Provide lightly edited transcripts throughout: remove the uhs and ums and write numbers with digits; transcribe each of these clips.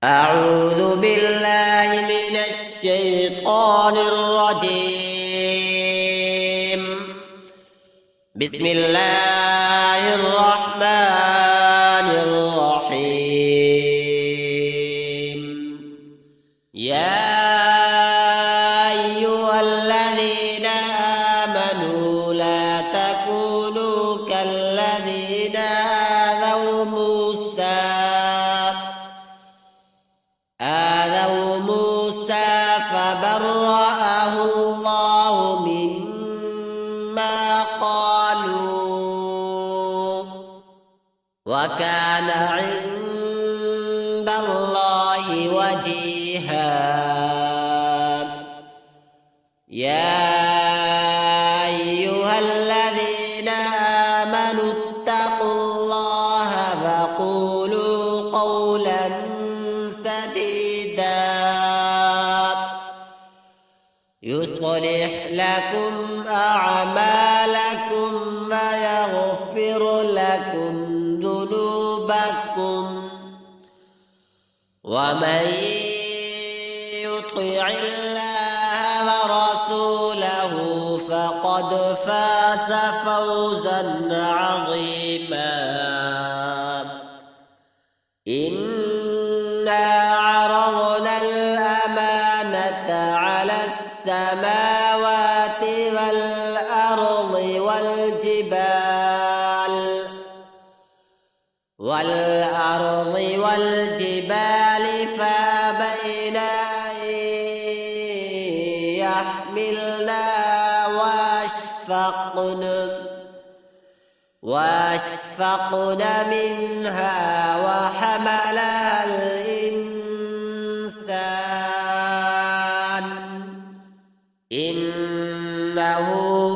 أعوذ بالله من الشيطان الرجيم. بسم الله الرحمن الرحيم. يا أيها الذين آمنوا لا تكونوا كالذين آذوا موسى فبرأه الله مما قالوا وكان عند الله وجيها. يا أيها الذين آمنوا اتقوا الله وقولوا قولا سديدا يصلح لكم أعمالكم ويغفر لكم ذنوبكم ومن يطع الله ورسوله فقد فاز فوزا عظيما. إنا عرضنا الأمانة على السماوات والجبال فأبين أن يحملنها وأشفقن منها وحملها الإنسان إنه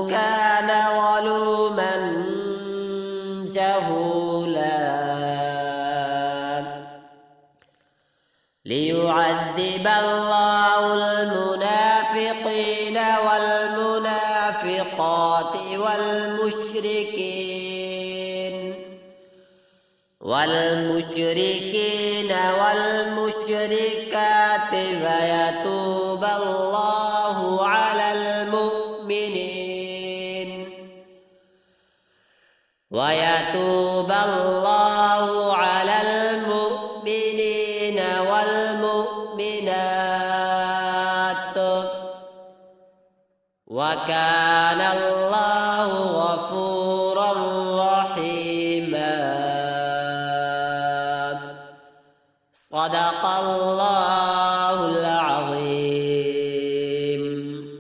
كان ظلوما جهولا. ليعذب الله المنافقين والمنافقات والمشركين والمشركات ويتوب الله على المؤمنين والمؤمنات وكان الله غفورا رحيما. صدق الله